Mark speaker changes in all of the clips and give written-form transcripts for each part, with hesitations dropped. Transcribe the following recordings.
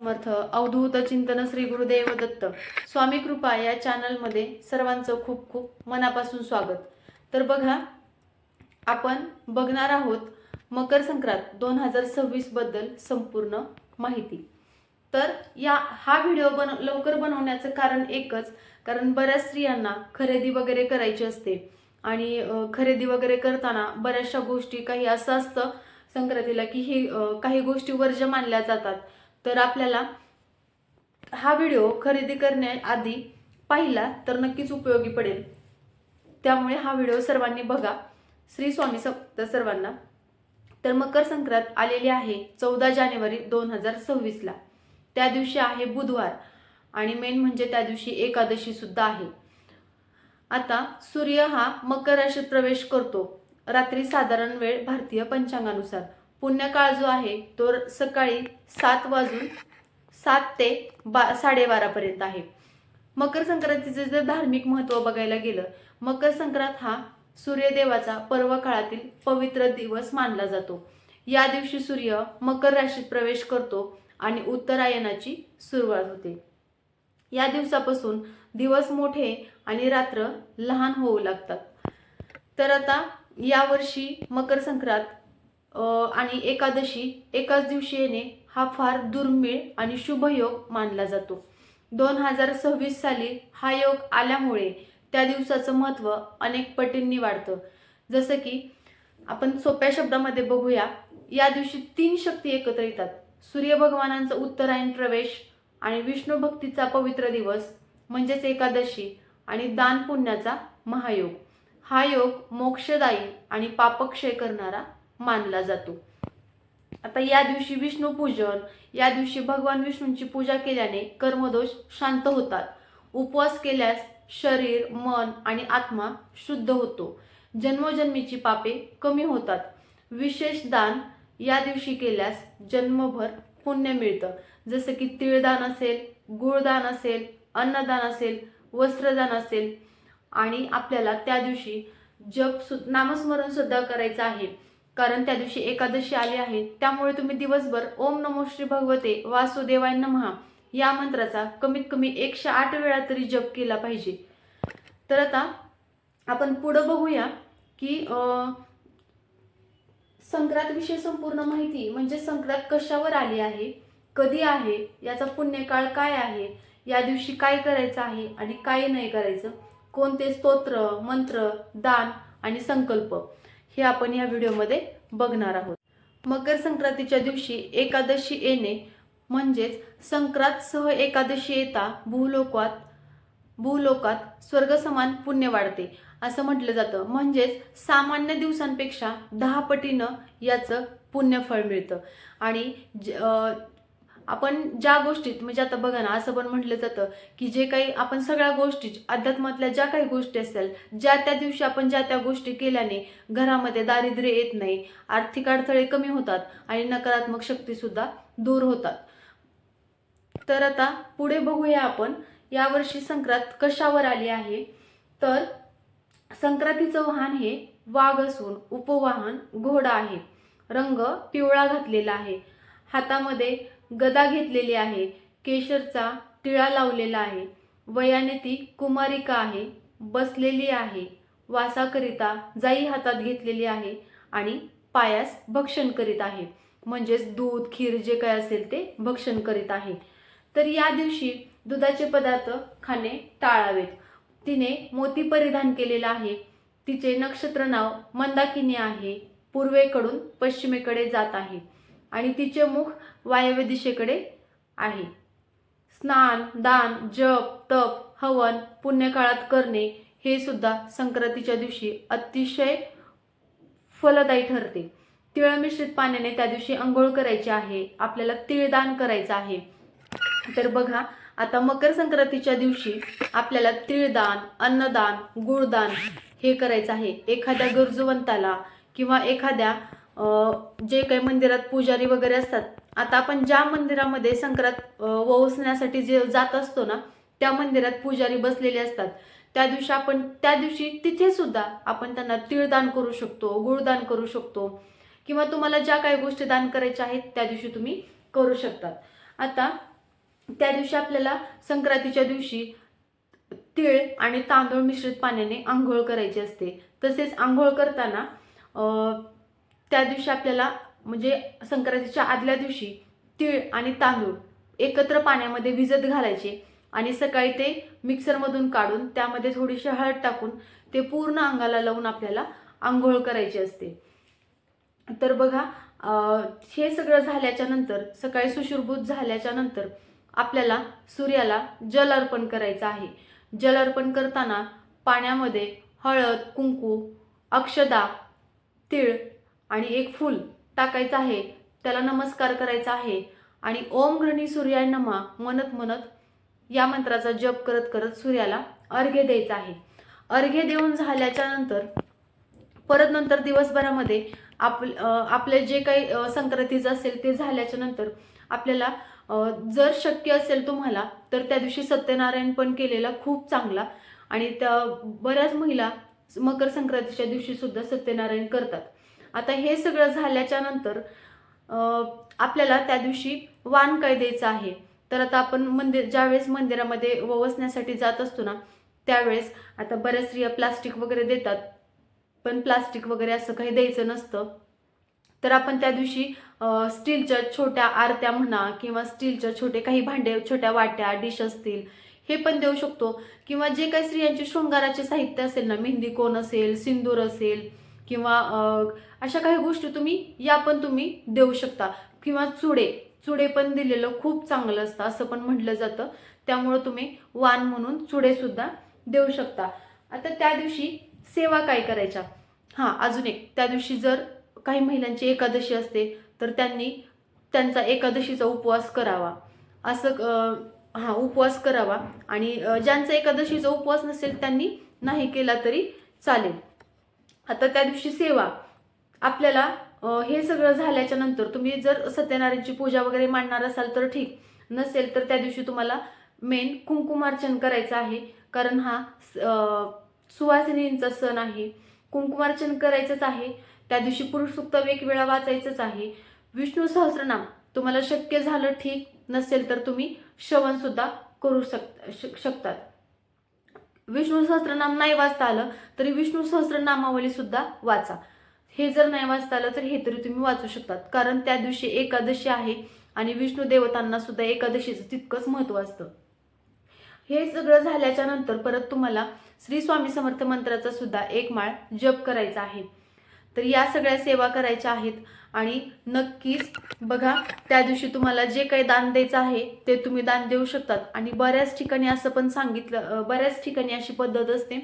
Speaker 1: समर्थ. अवधूत चिंतन श्री गुरुदेव दत्त. स्वामी कृपा या चॅनलमध्ये सर्वांचं खूप खूप मनापासून स्वागत. तर बघा, आपण बघणार आहोत मकर संक्रांत 2026 बद्दल संपूर्ण माहिती. तर हा व्हिडिओ लवकर बनवण्याचं कारण एकच, कारण बऱ्याच स्त्रियांना खरेदी वगैरे करायची असते आणि खरेदी वगैरे करताना बऱ्याचशा गोष्टी काही असं असतं संक्रांतीला की हे काही गोष्टी वर्ज्य मानल्या जातात. तर आपल्याला हा व्हिडिओ खरेदी करण्याआधी पाहिला तर नक्कीच उपयोगी पडेल, त्यामुळे हा व्हिडिओ सर्वांनी बघा. श्री स्वामी समर्थ सर्वांना. तर मकर संक्रांत आलेली आहे 14 जानेवारी 2026 ला. त्या दिवशी आहे बुधवार आणि मेन म्हणजे त्या दिवशी एकादशी सुद्धा आहे. आता सूर्य हा मकर राशीत प्रवेश करतो रात्री साधारण वेळ भारतीय पंचांगानुसार. पुण्यकाळ जो आहे तो सकाळी 7 ते 12:30 पर्यंत आहे. मकर संक्रांतीचे जर धार्मिक महत्त्व बघायला गेलं, मकर संक्रांत हा सूर्यदेवाचा पर्व काळातील पवित्र दिवस मानला जातो. या दिवशी सूर्य मकर राशीत प्रवेश करतो आणि उत्तरायणाची सुरुवात होते. या दिवसापासून दिवस मोठे आणि रात्र लहान होऊ लागतात. तर आता यावर्षी मकर संक्रांत आणि एकादशी एकाच दिवशी येणे हा फार दुर्मिळ आणि शुभ योग मानला जातो. 2026 साली हा योग आल्यामुळे त्या दिवसाचं महत्त्व अनेक पटींनी वाढतं. जसं की आपण सोप्या शब्दामध्ये बघूया, या दिवशी 3 शक्ती एकत्र येतात. सूर्य भगवानांचा उत्तरायण प्रवेश आणि विष्णू भक्तीचा पवित्र दिवस म्हणजेच एकादशी आणि दान पुण्याचा महायोग. हा योग मोक्षदायी आणि पापक्षय करणारा मानला जातो. आता या दिवशी विष्णू पूजन, या दिवशी भगवान विष्णूंची पूजा केल्याने कर्मदोष शांत होतात. उपवास केल्यास शरीर, मन आणि आत्मा शुद्ध होतो. जन्मोजन्मीची पापे कमी होतात. विशेष दान या दिवशी केल्यास जन्मभर पुण्य मिळतं. जसं की तिळदान असेल, गुळदान असेल, अन्नदान असेल, वस्त्रदान असेल. आणि आपल्याला त्या दिवशी नामस्मरण सुद्धा करायचं आहे, कारण त्या दिवशी एकादशी आली आहे. त्यामुळे तुम्ही दिवसभर ओम नमो श्री भगवते वासुदेवाय नमः या मंत्राचा कमीत कमी 108 वेळा तरी जप केला पाहिजे. तर आता आपण पुढे बघूया की संक्रांत विषयी संपूर्ण माहिती, म्हणजे संक्रांत कशावर आली आहे, कधी आहे, याचा पुण्यकाळ काय आहे, या दिवशी काय करायचं आहे आणि काय नाही करायचं, कोणते स्तोत्र, मंत्र, दान आणि संकल्प हे आपण या व्हिडिओमध्ये बघणार आहोत. मकर संक्रांतीच्या दिवशी एकादशी येणे म्हणजेच संक्रांत सह एकादशी येता भूलोकात स्वर्ग समान पुण्य वाढते असं म्हटलं जातं. म्हणजेच सामान्य दिवसांपेक्षा 10 पटीनं याचं पुण्यफळ मिळतं. आणि आपण ज्या गोष्टीत, म्हणजे आता बघा ना, असं पण म्हटलं जातं की जे काही आपण सगळ्या गोष्टी अध्यात्मातल्या ज्या काही गोष्टी असतील, ज्या त्या दिवशी आपण ज्या त्या गोष्टी केल्याने घरामध्ये दारिद्र्य येत नाही, आर्थिक अडथळे कमी होतात आणि नकारात्मक शक्ती सुद्धा दूर होतात. तर आता पुढे बघूया आपण यावर्षी संक्रांत कशावर आली आहे. तर संक्रांतीचं वाहन हे वाघ असून उपवाहन घोडा आहे. रंग पिवळा घातलेला आहे. हातामध्ये गदा घेतलेली आहे. केशरचा टिळा लावलेला आहे. वयाने ती कुमारिका आहे. बसलेली आहे. वासाकरिता जाई हातात घेतलेली आहे आणि पायास भक्षण करीत आहे. म्हणजेच दूध, खीर जे काय असेल ते भक्षण करीत आहे. तर या दिवशी दुधाचे पदार्थ खाणे टाळावेत. तिने मोती परिधान केलेला आहे. तिचे नक्षत्र नाव मंदाकिनी आहे. पूर्वेकडून पश्चिमेकडे जात आहे आणि तिचे मुख वायव्य दिशेकडे आहे. स्नान, दान, जप, तप, हवन पुण्यकाळात करणे हे सुद्धा संक्रांतीच्या दिवशी अतिशय फलदायी ठरते. तिळ मिश्रित पाण्याने त्या दिवशी अंघोळ करायची आहे. आपल्याला तिळदान करायचं आहे. तर बघा, आता मकर संक्रांतीच्या दिवशी आपल्याला तिळदान, अन्नदान, गुळदान हे करायचं आहे. एखाद्या गरजूवंताला किंवा एखाद्या जे काही मंदिरात पुजारी वगैरे असतात, आता आपण ज्या मंदिरामध्ये संक्रांत ओवाळण्यासाठी जे जात असतो ना, त्या मंदिरात पुजारी बसलेले असतात. त्या दिवशी तिथे सुद्धा आपण त्यांना तिळदान करू शकतो, गुळदान करू शकतो किंवा तुम्हाला ज्या काही गोष्टी दान करायच्या आहेत त्या दिवशी तुम्ही करू शकतात. आता त्या दिवशी आपल्याला संक्रांतीच्या दिवशी तीळ आणि तांदूळ मिश्रित पाण्याने आंघोळ करायची असते. तसेच आंघोळ करताना त्या दिवशी आपल्याला म्हणजे संक्रांतीच्या आदल्या दिवशी तीळ आणि तांदूळ एकत्र पाण्यामध्ये भिजत घालायचे आणि सकाळी ते मिक्सरमधून काढून त्यामध्ये थोडीशी हळद टाकून ते पूर्ण अंगाला लावून आपल्याला आंघोळ करायची असते. तर बघा, हे सगळं झाल्याच्या नंतर सकाळी सुशुभूत झाल्याच्या नंतर आपल्याला सूर्याला जल अर्पण करायचं आहे. जल अर्पण करताना पाण्यामध्ये हळद, कुंकू, अक्षदा, तीळ आणि एक फूल टाकायचं आहे. त्याला नमस्कार करायचा आहे आणि ओम घृणी सूर्याय नमः म्हणत म्हणत या मंत्राचा जप करत करत सूर्याला अर्घ्य द्यायचा आहे. अर्घ्य देऊन झाल्याच्या नंतर परत नंतर दिवसभरामध्ये आपले जे काही संक्रांतीचं असेल ते झाल्याच्या नंतर आपल्याला जर शक्य असेल तुम्हाला तर त्या दिवशी सत्यनारायण पण केलेला खूप चांगला. आणि त्या बऱ्याच महिला मकर संक्रांतीच्या दिवशी सुद्धा सत्यनारायण करतात. आता हे सगळं झाल्याच्या नंतर आपल्याला त्या दिवशी वाण काय द्यायचं आहे. तर आता आपण ज्यावेळेस मंदिरामध्ये ववसण्यासाठी जात असतो ना, त्यावेळेस आता बऱ्याच स्त्रिया प्लास्टिक वगैरे देतात, पण प्लास्टिक वगैरे असं काही द्यायचं नसतं. तर आपण त्या दिवशी स्टीलच्या छोट्या आरत्या म्हणा किंवा स्टीलच्या छोटे काही भांडे, छोट्या वाट्या, डिश असतील, हे पण देऊ शकतो. किंवा जे काही स्त्रियांचे शृंगाराचे साहित्य असेल ना, मेहंदी कोण असेल, सिंदूर असेल किंवा अशा काही गोष्टी तुम्ही देऊ शकता. किंवा चुडे पण दिलेलं खूप चांगलं असतं असं पण म्हटलं जातं. त्यामुळे तुम्ही वाण म्हणून चुडे सुद्धा देऊ शकता. आता त्या दिवशी सेवा काय करायच्या, अजून एक, त्या दिवशी जर काही महिलांची एकादशी असते तर त्यांनी त्यांचा एकादशीचा उपवास करावा. उपवास करावा. आणि ज्यांचा एकादशीचा उपवास नसेल त्यांनी नाही केला तरी चालेल. आता त्या दिवशी सेवा आपल्याला हे सगळं झाल्याच्या नंतर तुम्ही जर सत्यनारायणची पूजा वगैरे मांडणार असाल तर ठीक, नसेल तर त्या दिवशी तुम्हाला मेन कुंकुमार्चन करायचं आहे. कारण हा सुवासिनींचा सण आहे. कुंकुमार्चन करायचंच आहे. त्या दिवशी पुरुष सूक्त वेगवेगळा वाचायचंच आहे. विष्णू सहस्रनाम तुम्हाला शक्य झालं ठीक, नसेल तर तुम्ही श्रवण सुद्धा करू शकतात. विष्णू सहस्रनाम नाही वाचता आलं तरी विष्णू सहस्रनामावली सुद्धा वाचा. हे जर नाही वाचता आलं तर हे तरी तुम्ही वाचू शकतात. कारण त्या दिवशी एकादशी आहे आणि विष्णू देवतांना सुद्धा एकादशीचं तितकंच महत्त्व असतं. हे सगळं झाल्याच्या नंतर परत तुम्हाला श्री स्वामी समर्थ मंत्राचा सुद्धा एक माळ जप करायचा आहे. तर या सगळ्या सेवा करायच्या आहेत. आणि नक्कीच बघा, त्या दिवशी तुम्हाला जे काही दान द्यायचं आहे ते तुम्ही दान देऊ शकतात. आणि बऱ्याच ठिकाणी असं पण सांगितलं, बऱ्याच ठिकाणी अशी पद्धत असते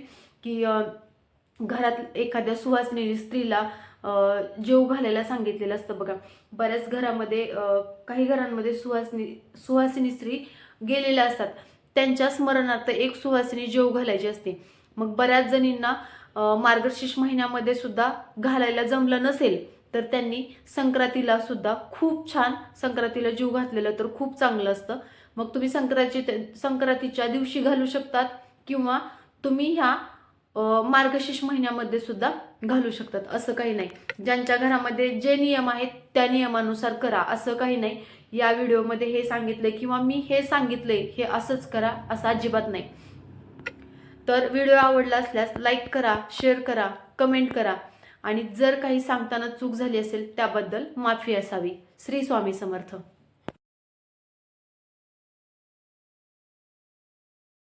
Speaker 1: की घरात एखाद्या सुवासिनी स्त्रीला जेव घालायला सांगितलेलं असतं. बघा, बऱ्याच घरामध्ये काही घरांमध्ये सुवासिनी स्त्री गेलेल्या असतात, त्यांच्या स्मरणार्थ एक सुवासिनी जेव घालायची असते. मग बऱ्याच जणींना मार्गशीर्ष महिन्यामध्ये सुद्धा घालायला जमलं नसेल तर त्यांनी संक्रांतीला सुद्धा खूप छान, संक्रांतीला जीव घातलेलं तर खूप चांगलं असतं. मग तुम्ही संक्रांतीच्या दिवशी घालू शकतात किंवा तुम्ही ह्या मार्गशीर्ष महिन्यामध्ये सुद्धा घालू शकतात. असं काही नाही. ज्यांच्या घरामध्ये जे नियम आहेत त्या नियमानुसार करा, असं काही नाही. या व्हिडिओमध्ये हे सांगितलंय किंवा मी हे सांगितलंय हे असंच करा असं अजिबात नाही. तर व्हिडिओ आवडला असल्यास लाईक करा, शेअर करा, कमेंट करा. आणि जर काही सांगताना चूक झाली असेल त्याबद्दल माफी असावी. श्री स्वामी समर्थ.